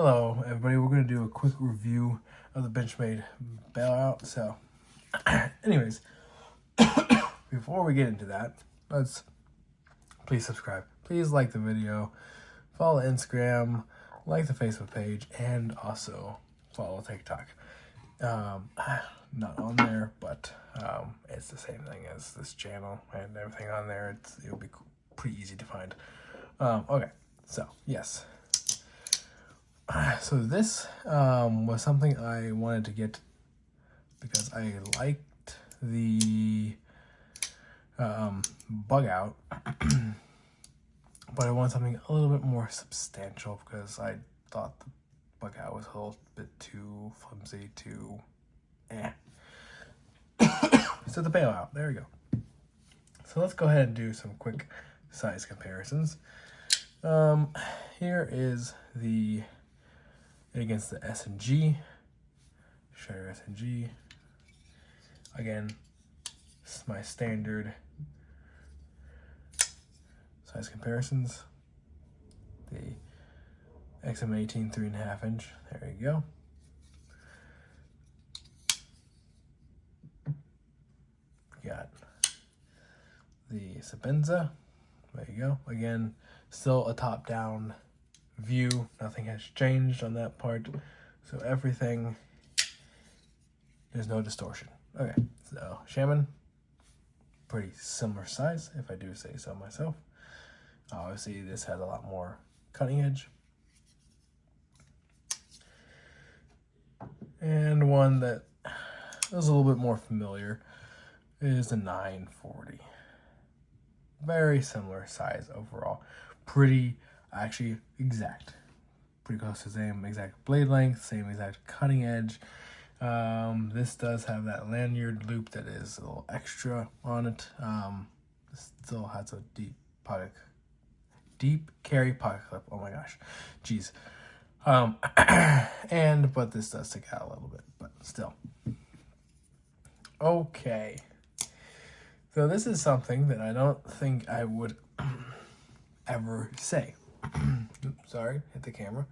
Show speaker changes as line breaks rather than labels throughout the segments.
Hello, everybody. We're going to do a quick review of the Benchmade Bailout. So, anyways, before we get into that, please subscribe. Please like the video, follow Instagram, like the Facebook page, and also follow TikTok. Not on there, but it's the same thing as this channel and everything on there. It'll be pretty easy to find. Okay, so yes. So this was something I wanted to get because I liked the bug out, but I wanted something a little bit more substantial because I thought the bug out was a little bit too flimsy, too So the bailout, there we go. So let's go ahead and do some quick size comparisons. Here is the against the S&G, Shutter S&G. Again, this is my standard size comparisons. The XM18 3.5 inch, there you go. Got the Sabenza, there you go. Again, still a top-down view, nothing has changed on that part, so everything, there's no distortion. Okay, so Shaman, pretty similar size, if I do say so myself. Obviously this has a lot more cutting edge, and one that is a little bit more familiar is the 940. Very similar size overall, pretty actually exact, pretty close to the same exact blade length, same exact cutting edge. This does have that lanyard loop that is a little extra on it. Still has a deep carry pocket clip. Oh my gosh, jeez. But this does stick out a little bit, but still. Okay, so this is something that I don't think I would ever say. Oops, sorry, hit the camera.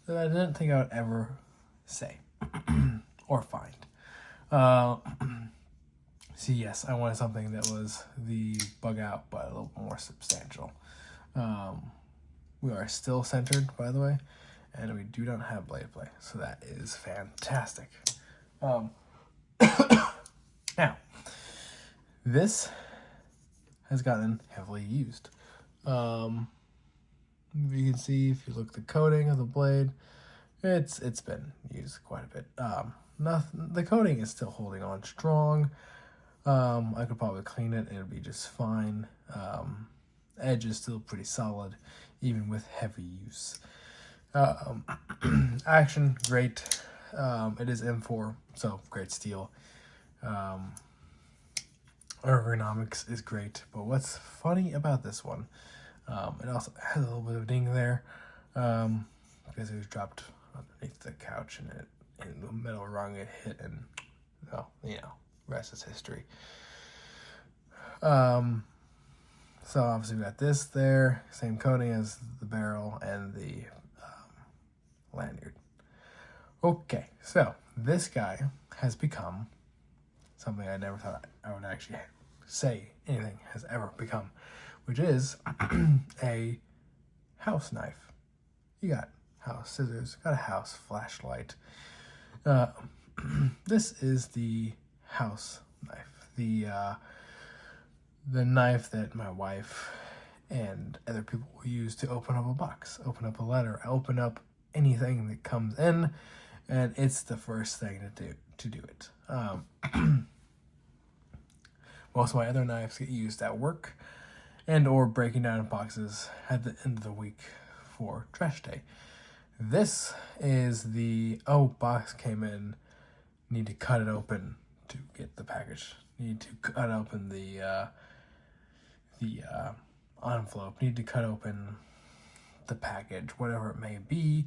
That I didn't think I would ever say or find. See, yes, I wanted something that was the bug out, but a little more substantial. We are still centered, by the way, and we do not have blade play, so that is fantastic. Now, this has gotten heavily used. You can see if you look at the coating of the blade, it's been used quite a bit. The coating is still holding on strong. I could probably clean it and it'll be just fine. Edge is still pretty solid, even with heavy use. Action, great. It is M4, so great steel. Ergonomics is great, but what's funny about this one, it also has a little bit of ding there, because it was dropped underneath the couch and the metal rung it hit, and well, rest is history. So obviously we got this there, same coating as the barrel and the lanyard. Okay, so this guy has become something I never thought I would actually say anything has ever become, which is a house knife. You got house scissors, got a house flashlight. This is the house knife, the knife that my wife and other people will use to open up a box, open up a letter, open up anything that comes in, and it's the first thing to do it. Most of my other knives get used at work and or breaking down boxes at the end of the week for trash day. This is the, box came in, need to cut it open to get the package. Need to cut open the envelope. Need to cut open the package, whatever it may be.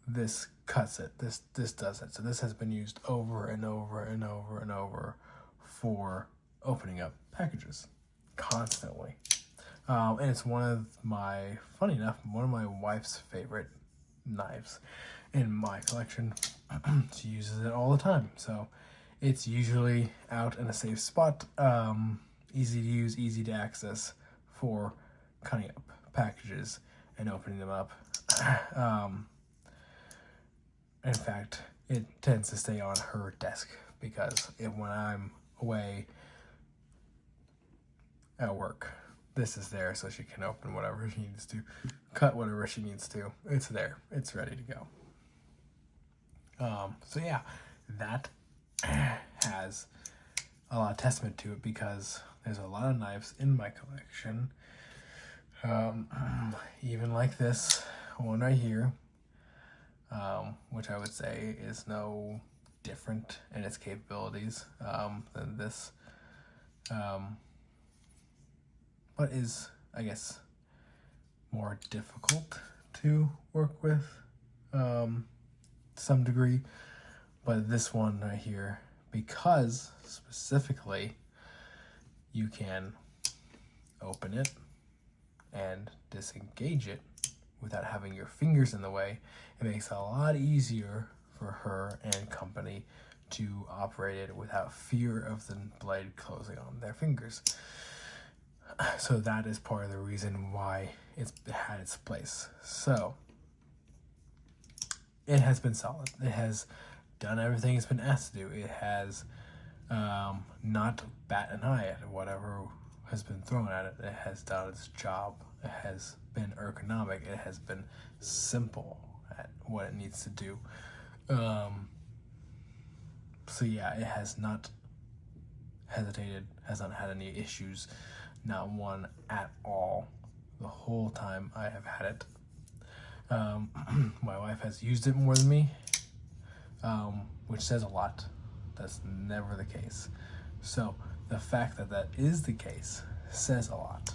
This cuts it. This does it. So this has been used over and over and over and over for opening up packages constantly. And it's funny enough, one of my wife's favorite knives in my collection. She uses it all the time, so it's usually out in a safe spot, easy to use, easy to access for cutting up packages and opening them up. In fact, it tends to stay on her desk because when I'm away at work, this is there so she can open whatever she needs to, cut whatever she needs to. It's there. It's ready to go. So yeah, that has a lot of testament to it because there's a lot of knives in my collection. Even like this one right here, which I would say is no different in its capabilities than this, but is, I guess, more difficult to work with to some degree. But this one right here, because specifically you can open it and disengage it without having your fingers in the way, it makes it a lot easier for her and company to operate it without fear of the blade closing on their fingers. So that is part of the reason why it's had its place. So it has been solid. It has done everything it's been asked to do. It has not bat an eye at whatever has been thrown at it. It has done its job. It has been ergonomic. It has been simple at what it needs to do. So yeah, it has not hesitated, has not had any issues, not one at all, the whole time I have had it. My wife has used it more than me, which says a lot. That's never the case. So the fact that that is the case says a lot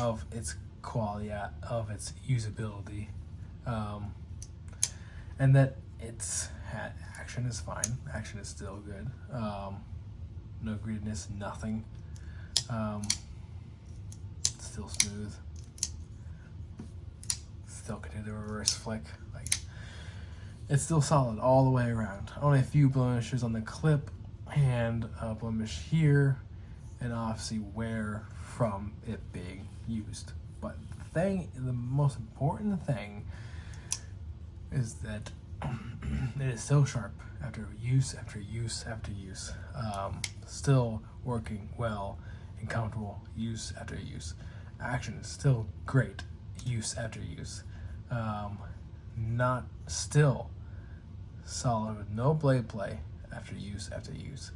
of its quality, of its usability, and that its action is fine. Action is still good. No greediness, nothing. Still smooth. Still can do the reverse flick. Like, it's still solid all the way around. Only a few blemishes on the clip and a blemish here, and obviously wear from it being used. But the most important thing is that it is so sharp after use after use after use. Still working well and comfortable use after use. Action is still great use after use. Not still solid with no blade play after use after use.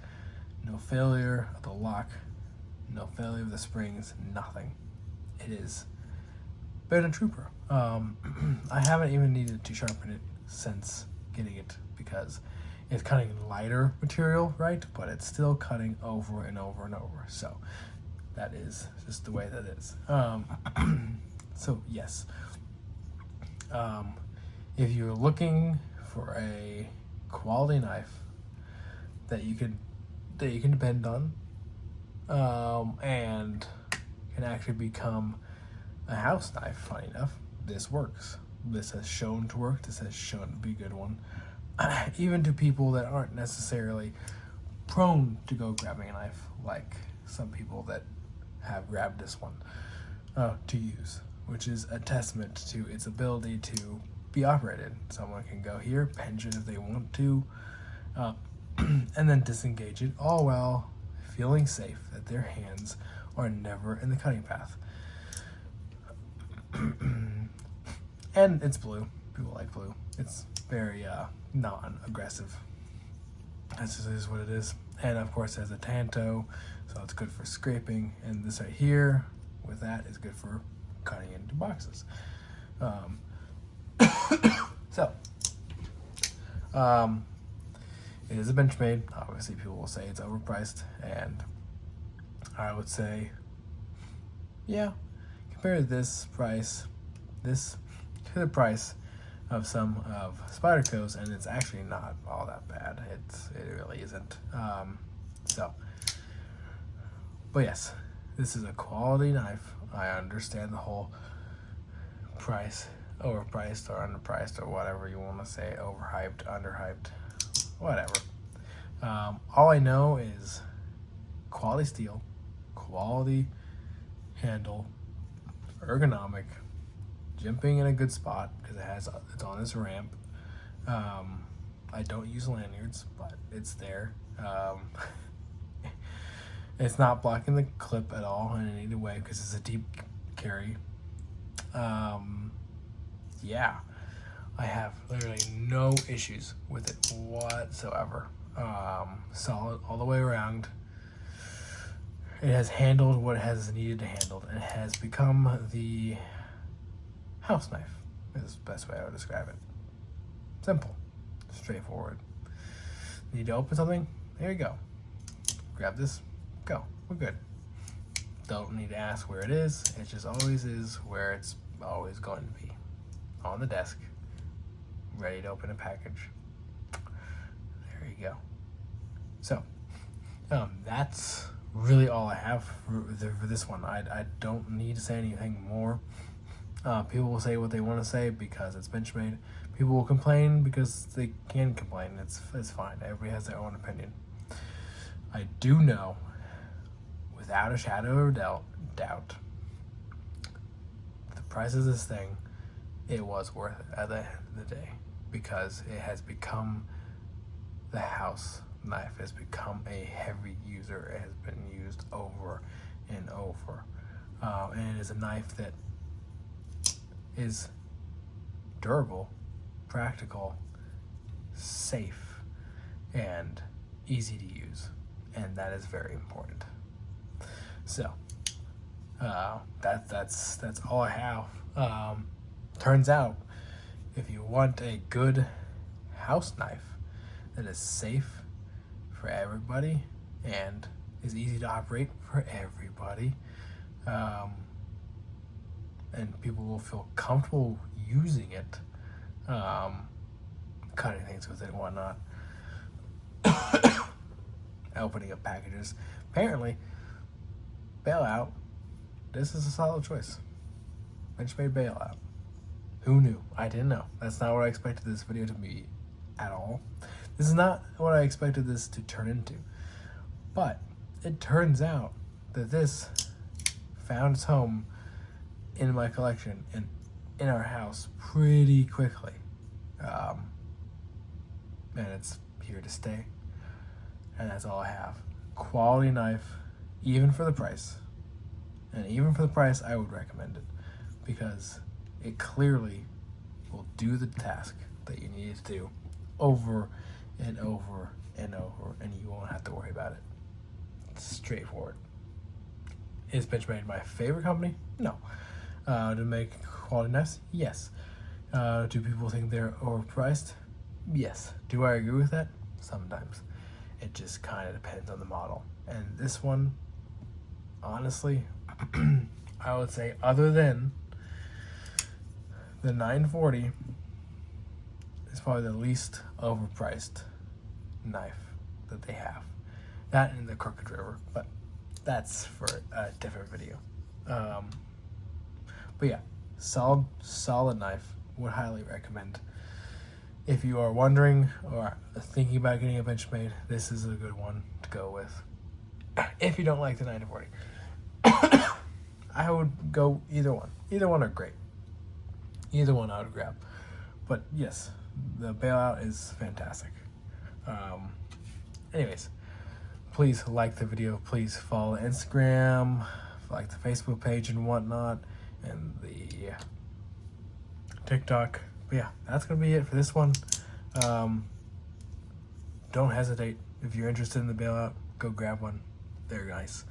No failure of the lock, no failure of the springs, nothing. It is been a trooper. I haven't even needed to sharpen it since getting it because it's cutting lighter material, right? But it's still cutting over and over and over. So that is just the way that is. So yes, if you're looking for a quality knife that you can depend on, and can actually become a house knife, funny enough, this works. This has shown to work. This has shown to be a good one. Even to people that aren't necessarily prone to go grabbing a knife, like some people that have grabbed this one to use, which is a testament to its ability to be operated. Someone can go here, pinch it if they want to, and then disengage it, all while feeling safe that their hands are never in the cutting path. And it's blue. People like blue. It's very non-aggressive. That's just is what it is. And of course it has a tanto, so it's good for scraping. And this right here with that is good for cutting into boxes. It is a Benchmade. Obviously people will say it's overpriced, and I would say, yeah, compare this price, to the price of some of Spyderco's, and it's actually not all that bad. It really isn't. But yes, this is a quality knife. I understand the whole price overpriced or underpriced or whatever you want to say, overhyped, underhyped, whatever. All I know is quality steel, quality handle, ergonomic, jimping in a good spot because it's on this ramp. I don't use lanyards, but it's there. It's not blocking the clip at all in any way because it's a deep carry. Yeah, I have literally no issues with it whatsoever. Solid all the way around. It has handled what it has needed to handle, and it has become the house knife, is the best way I would describe it. Simple, straightforward. Need to open something? There you go. Grab this, go. We're good. Don't need to ask where it is. It just always is where it's always going to be. On the desk, ready to open a package. There you go. So, that's really all I have for this one. I don't need to say anything more. People will say what they want to say because it's Benchmade. People will complain because they can complain. It's fine. Everybody has their own opinion. I do know, without a shadow of doubt, the price of this thing, it was worth it at the end of the day because it has become the house knife. It has become a heavy user. It has been used over and over. And it is a knife that is durable, practical, safe, and easy to use. And that is very important. So, that's all I have. Turns out, if you want a good house knife that is safe for everybody and is easy to operate for everybody, and people will feel comfortable using it, cutting things with it and whatnot, opening up packages. Apparently, Bailout, this is a solid choice. Benchmade Bailout. Who knew? I didn't know. That's not what I expected this video to be at all. This is not what I expected this to turn into. But it turns out that this found its home in my collection and in our house pretty quickly. And it's here to stay. And that's all I have. Quality knife, even for the price. And even for the price, I would recommend it because it clearly will do the task that you need to do over and over and over, and you won't have to worry about it. It's straightforward. Is Benchmade my favorite company? No. To make quality knives? Yes. Do people think they're overpriced? Yes. Do I agree with that? Sometimes. It just kind of depends on the model. And this one, honestly, I would say other than the 940 is probably the least overpriced knife that they have. That and the Crooked River, but that's for a different video. But yeah, solid knife. Would highly recommend. If you are wondering or thinking about getting a Benchmade, this is a good one to go with. If you don't like the 940, I would go either one. Either one are great. Either one I would grab. But yes, the Bailout is fantastic. Anyways, please like the video. Please follow Instagram, like the Facebook page and whatnot, and the TikTok. But yeah, that's going to be it for this one. Don't hesitate. If you're interested in the Bailout, go grab one. They're nice.